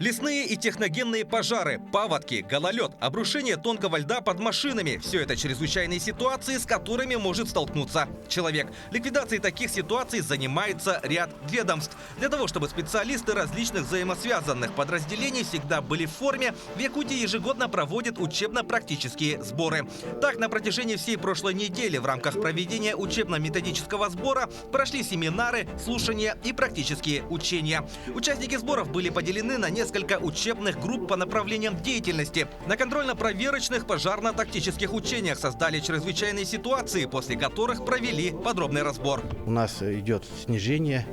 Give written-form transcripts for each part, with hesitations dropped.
Лесные и техногенные пожары, паводки, гололед, обрушение тонкого льда под машинами – все это чрезвычайные ситуации, с которыми может столкнуться человек. Ликвидацией таких ситуаций занимается ряд ведомств. Для того, чтобы специалисты различных взаимосвязанных подразделений всегда были в форме, в Якутии ежегодно проводят учебно-практические сборы. Так, на протяжении всей прошлой недели в рамках проведения учебно-методического сбора прошли семинары, слушания и практические учения. Участники сборов были поделены на несколько учебных групп по направлениям деятельности. На контрольно-проверочных пожарно-тактических учениях создали чрезвычайные ситуации, после которых провели подробный разбор. У нас идет снижение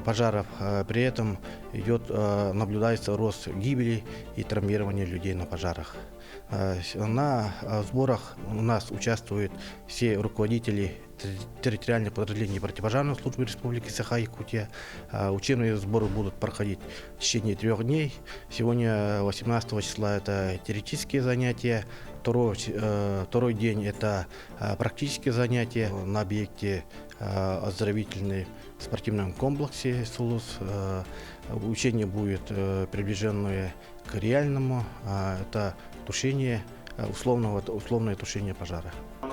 пожаров, при этом наблюдается рост гибели и травмирования людей на пожарах. На сборах у нас участвуют все руководители территориальных подразделений противопожарной службы Республики Саха-Якутия. Учебные сборы будут проходить в течение 3 дней. Сегодня, 18 числа, это теоретические занятия. Второй день – это практические занятия на объекте оздоровительной спортивном комплексе «Сулус». Учение будет приближенное к реальному. Это условное тушение пожара.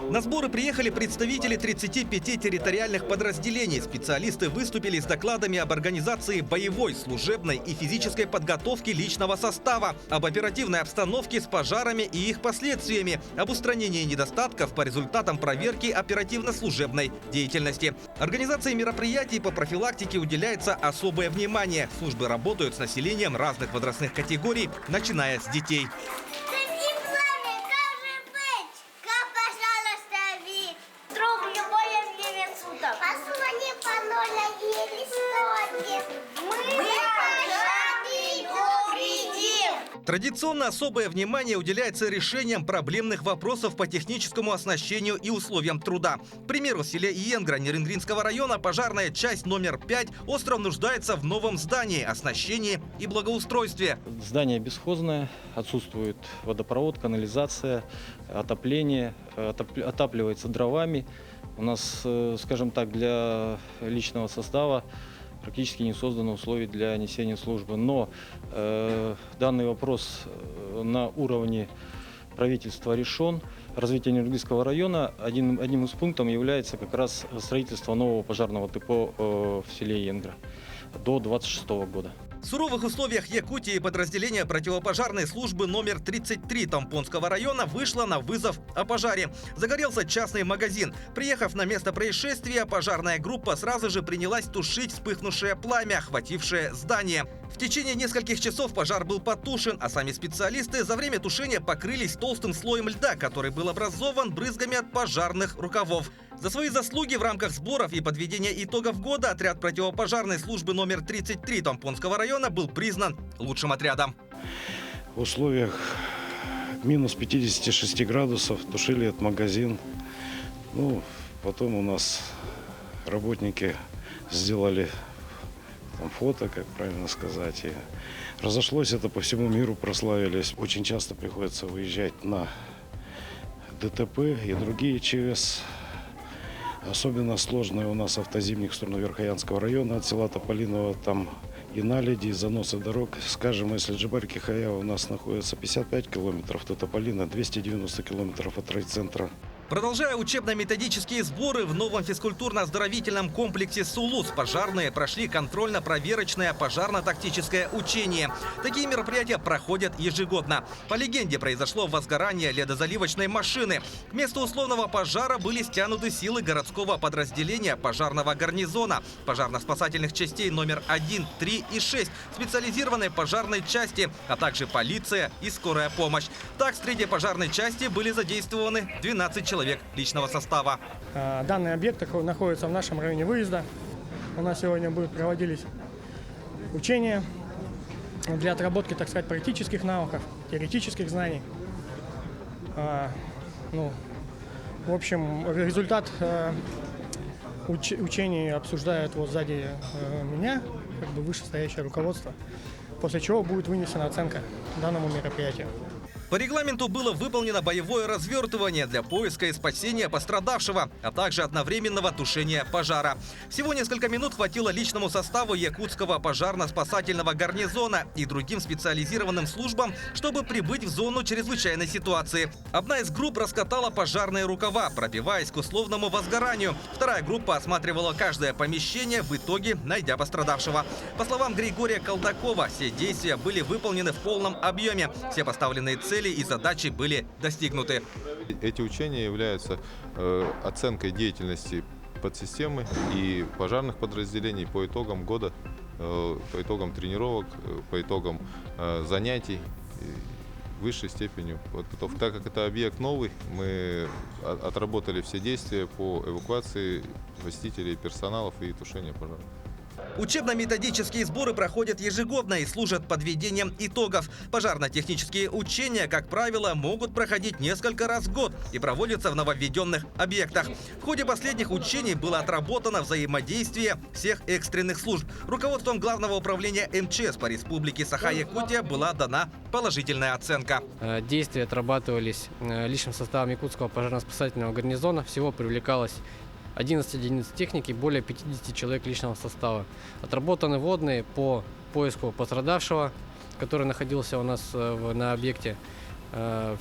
На сборы приехали представители 35 территориальных подразделений. Специалисты выступили с докладами об организации боевой, служебной и физической подготовки личного состава, об оперативной обстановке с пожарами и их последствиями, об устранении недостатков по результатам проверки оперативно-служебной деятельности. Организации мероприятий по профилактике уделяется особое внимание. Службы работают с населением разных возрастных категорий, начиная с детей. Позвони по номеру листочки. Традиционно особое внимание уделяется решениям проблемных вопросов по техническому оснащению и условиям труда. К примеру, в селе Иенгра Нерынгринского района пожарная часть номер 5 остро нуждается в новом здании, оснащении и благоустройстве. Здание бесхозное, отсутствует водопровод, канализация, отопление, отапливается дровами. У нас, скажем так, для личного состава практически не созданы условия для несения службы. Но данный вопрос на уровне правительства решен. Развитие Нерынгринского района одним из пунктов является как раз строительство нового пожарного депо в селе Иенгра до 2026 года. В суровых условиях Якутии подразделение противопожарной службы номер 33 Тампонского района вышло на вызов о пожаре. Загорелся частный магазин. Приехав на место происшествия, пожарная группа сразу же принялась тушить вспыхнувшее пламя, охватившее здание. В течение нескольких часов пожар был потушен, а сами специалисты за время тушения покрылись толстым слоем льда, который был образован брызгами от пожарных рукавов. За свои заслуги в рамках сборов и подведения итогов года отряд противопожарной службы номер 33 Тампонского района был признан лучшим отрядом. В условиях минус 56 градусов тушили этот магазин. Потом у нас работники сделали фото, как правильно сказать. И разошлось это по всему миру, прославились. Очень часто приходится выезжать на ДТП и другие ЧС. Особенно сложный у нас автозимник в сторону Верхоянского района от села Тополиново. Там и наледи, и заносы дорог. Скажем, если Джибарь-Кихая у нас находится 55 километров, то Тополино 290 километров от райцентра. Продолжая учебно-методические сборы в новом физкультурно-оздоровительном комплексе «Сулус», пожарные прошли контрольно-проверочное пожарно-тактическое учение. Такие мероприятия проходят ежегодно. По легенде, произошло возгорание ледозаливочной машины. К месту условного пожара были стянуты силы городского подразделения пожарного гарнизона, пожарно-спасательных частей номер 1, 3 и 6, специализированной пожарной части, а также полиция и скорая помощь. Так, с 3-й пожарной части были задействованы 12 человек личного состава. Данный объект находится в нашем районе выезда. У нас сегодня проводились учения для отработки, так сказать, практических навыков, теоретических знаний. В общем, результат учений обсуждает сзади меня, вышестоящее руководство, после чего будет вынесена оценка данному мероприятию. По регламенту было выполнено боевое развертывание для поиска и спасения пострадавшего, а также одновременного тушения пожара. Всего несколько минут хватило личному составу Якутского пожарно-спасательного гарнизона и другим специализированным службам, чтобы прибыть в зону чрезвычайной ситуации. Одна из групп раскатала пожарные рукава, пробиваясь к условному возгоранию. Вторая группа осматривала каждое помещение, в итоге найдя пострадавшего. По словам Григория Колдакова, все действия были выполнены в полном объеме. Все поставленные цели и задачи были достигнуты. Эти учения являются оценкой деятельности подсистемы и пожарных подразделений по итогам года, по итогам тренировок, по итогам занятий высшей степенью. Так как это объект новый, мы отработали все действия по эвакуации властителей, персоналов и тушению пожара. Учебно-методические сборы проходят ежегодно и служат подведением итогов. Пожарно-технические учения, как правило, могут проходить несколько раз в год и проводятся в нововведенных объектах. В ходе последних учений было отработано взаимодействие всех экстренных служб. Руководством Главного управления МЧС по республике Саха-Якутия была дана положительная оценка. Действия отрабатывались личным составом Якутского пожарно-спасательного гарнизона. Всего привлекалось 11 единиц техники, более 50 человек личного состава. Отработаны вводные по поиску пострадавшего, который находился у нас на объекте.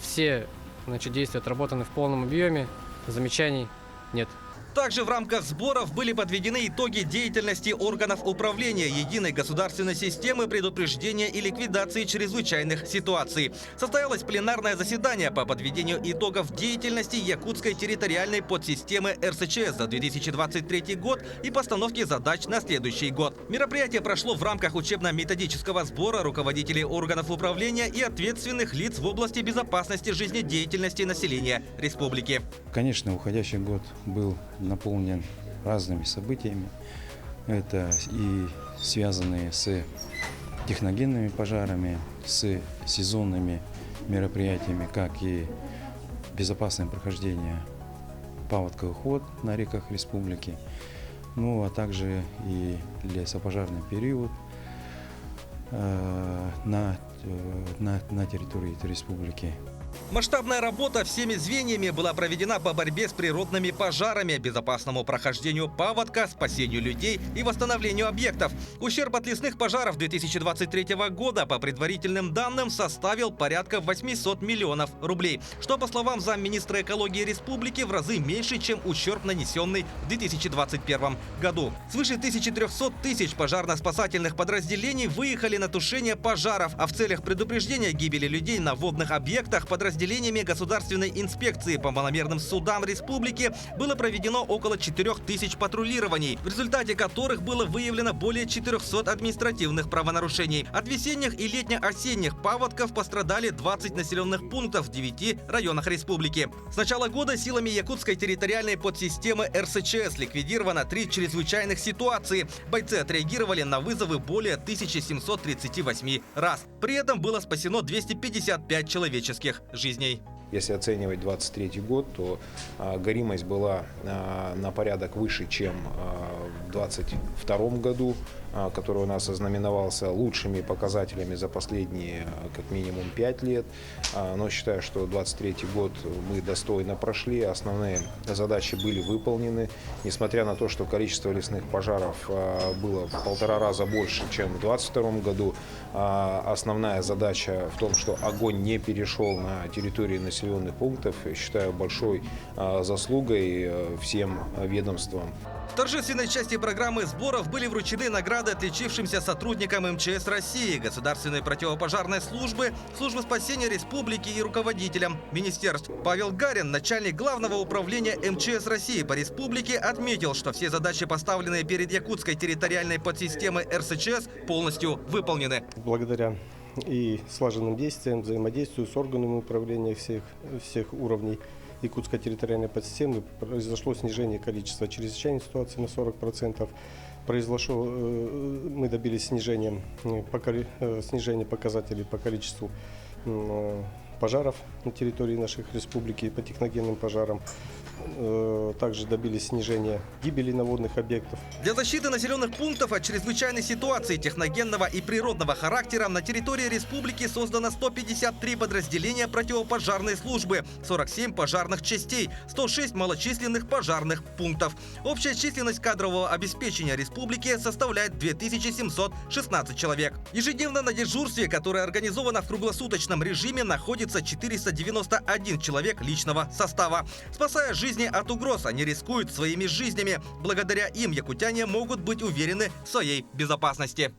Все действия отработаны в полном объеме, замечаний нет. Также в рамках сборов были подведены итоги деятельности органов управления единой государственной системы предупреждения и ликвидации чрезвычайных ситуаций. Состоялось пленарное заседание по подведению итогов деятельности Якутской территориальной подсистемы РСЧС за 2023 год и постановки задач на следующий год. Мероприятие прошло в рамках учебно-методического сбора руководителей органов управления и ответственных лиц в области безопасности жизнедеятельности населения республики. Конечно, уходящий год был наполнен разными событиями. Это и связанные с техногенными пожарами, с сезонными мероприятиями, как и безопасное прохождение паводковых вод на реках республики, а также и лесопожарный период на территории этой республики. Масштабная работа всеми звеньями была проведена по борьбе с природными пожарами, безопасному прохождению паводка, спасению людей и восстановлению объектов. Ущерб от лесных пожаров 2023 года по предварительным данным составил порядка 800 миллионов рублей, что, по словам замминистра экологии республики, в разы меньше, чем ущерб, нанесенный в 2021 году. Свыше 1300 тысяч пожарно-спасательных подразделений выехали на тушение пожаров, а в целях предупреждения гибели людей на водных объектах подразделениями Государственной инспекции по маломерным судам республики было проведено около 4000 патрулирований, в результате которых было выявлено более 400 административных правонарушений. От весенних и летне-осенних паводков пострадали 20 населенных пунктов в 9 районах республики. С начала года силами Якутской территориальной подсистемы РСЧС ликвидировано 3 чрезвычайных ситуации. Бойцы отреагировали на вызовы более 1738 раз. При этом было спасено 255 человеческих жизней. Если оценивать 2023 год, то горимость была на порядок выше, чем в 2022 году, который у нас ознаменовался лучшими показателями за последние как минимум 5 лет. Но считаю, что 2023 год мы достойно прошли, основные задачи были выполнены. Несмотря на то, что количество лесных пожаров было в 1,5 раза больше, чем в 2022 году, основная задача в том, что огонь не перешел на территории населенных пунктов, считаю большой заслугой всем ведомствам. В торжественной части программы сборов были вручены награды отличившимся сотрудникам МЧС России, Государственной противопожарной службы, Службы спасения республики и руководителям министерств. Павел Гарин, начальник Главного управления МЧС России по республике, отметил, что все задачи, поставленные перед Якутской территориальной подсистемой РСЧС, полностью выполнены. Благодаря и слаженным действиям, взаимодействию с органами управления всех уровней Якутской территориальной подсистемы произошло снижение количества чрезвычайных ситуаций на 40%. Мы добились снижения показателей по количеству пожаров на территории наших республики по техногенным пожарам. Также добились снижения гибели на водных объектах. Для защиты населенных пунктов от чрезвычайной ситуации техногенного и природного характера на территории республики создано 153 подразделения противопожарной службы, 47 пожарных частей, 106 малочисленных пожарных пунктов. Общая численность кадрового обеспечения республики составляет 2716 человек. Ежедневно на дежурстве, которое организовано в круглосуточном режиме, находится 491 человек личного состава. Спасая жизни от угроз, они рискуют своими жизнями. Благодаря им якутяне могут быть уверены в своей безопасности.